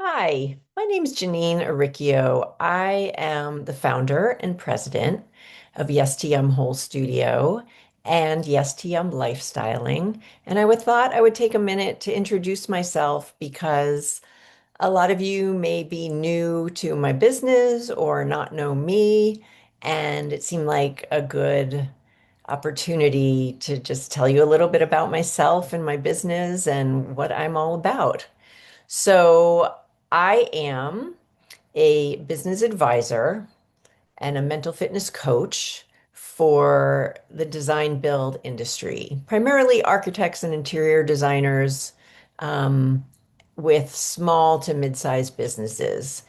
Hi, my name is Janine Aricchio. I am the founder and president of YesTM Whole Studio and YesTM Lifestyling. And I would thought I would take a minute to introduce myself because a lot of you may be new to my business or not know me. And it seemed like a good opportunity to just tell you a little bit about myself and my business and what I'm all about. So I am a business advisor and a mental fitness coach for the design build industry, primarily architects and interior designers um, with small to mid-sized businesses.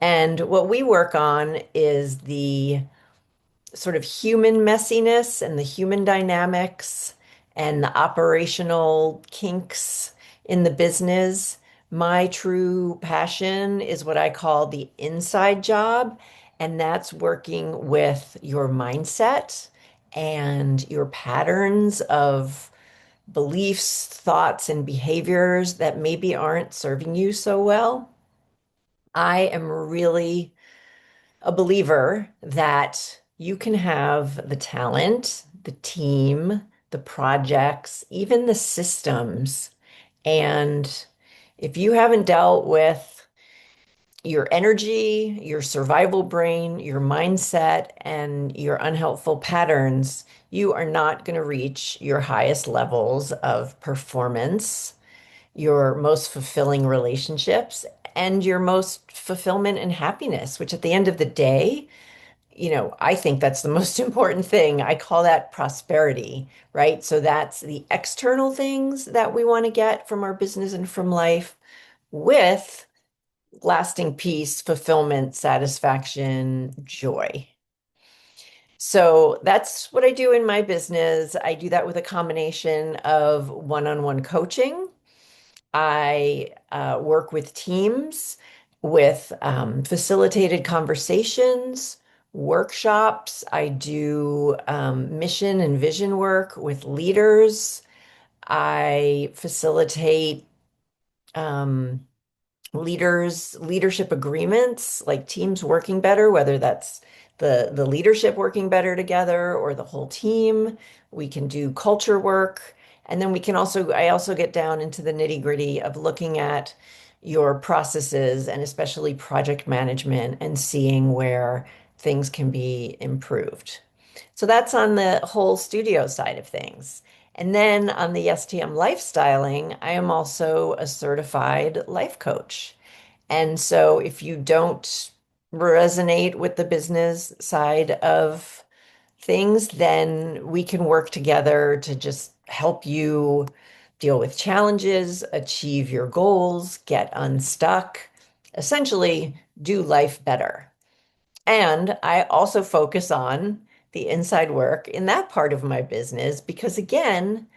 And what we work on is the sort of human messiness and the human dynamics and the operational kinks in the business. My true passion is what I call the inside job, and that's working with your mindset and your patterns of beliefs, thoughts, and behaviors that maybe aren't serving you so well. I am really a believer that you can have the talent, the team, the projects, even the systems. And if you haven't dealt with your energy, your survival brain, your mindset, and your unhelpful patterns, you are not going to reach your highest levels of performance, your most fulfilling relationships, and your most fulfillment and happiness, which at the end of the day, I think that's the most important thing. I call that prosperity, right? So that's the external things that we want to get from our business and from life with lasting peace, fulfillment, satisfaction, joy. So that's what I do in my business. I do that with a combination of one-on-one coaching. I work with teams with facilitated conversations, workshops. I do mission and vision work with leaders. I facilitate um, leadership agreements, like teams working better, whether that's the leadership working better together or the whole team. We can do culture work. And then I also get down into the nitty-gritty of looking at your processes and especially project management and seeing where things can be improved. So that's on the whole studio side of things. And then on the STM lifestyling, I am also a certified life coach. And so if you don't resonate with the business side of things, then we can work together to just help you deal with challenges, achieve your goals, get unstuck, essentially do life better. And I also focus on the inside work in that part of my business because, again,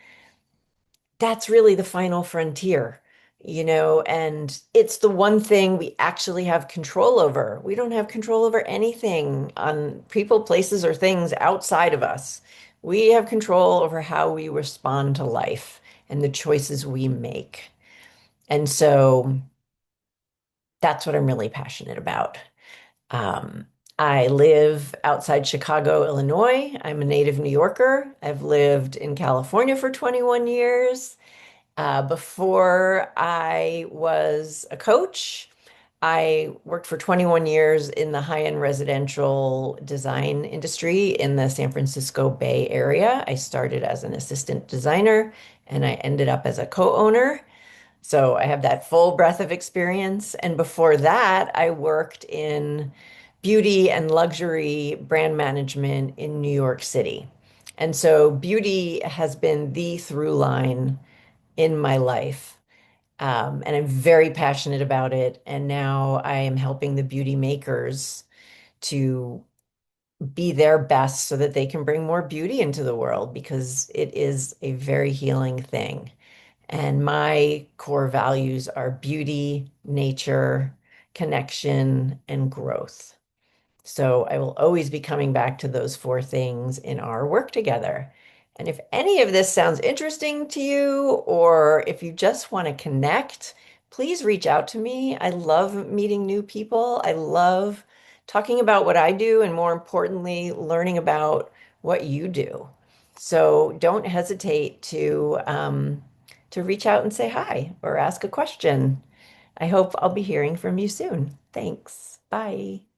that's really the final frontier, and it's the one thing we actually have control over. We don't have control over anything on people, places, or things outside of us. We have control over how we respond to life and the choices we make. And so that's what I'm really passionate about. Um, I live outside Chicago, Illinois. I'm a native New Yorker. I've lived in California for 21 years. Before I was a coach, I worked for 21 years in the high-end residential design industry in the San Francisco Bay Area. I started as an assistant designer and I ended up as a co-owner. So I have that full breadth of experience. And before that, I worked in beauty and luxury brand management in New York City. And so beauty has been the through line in my life. And I'm very passionate about it. And now I am helping the beauty makers to be their best so that they can bring more beauty into the world because it is a very healing thing. And my core values are beauty, nature, connection, and growth. So I will always be coming back to those four things in our work together. And if any of this sounds interesting to you, or if you just want to connect, please reach out to me. I love meeting new people. I love talking about what I do and more importantly, learning about what you do. So don't hesitate to reach out and say hi or ask a question. I hope I'll be hearing from you soon. Thanks. Bye.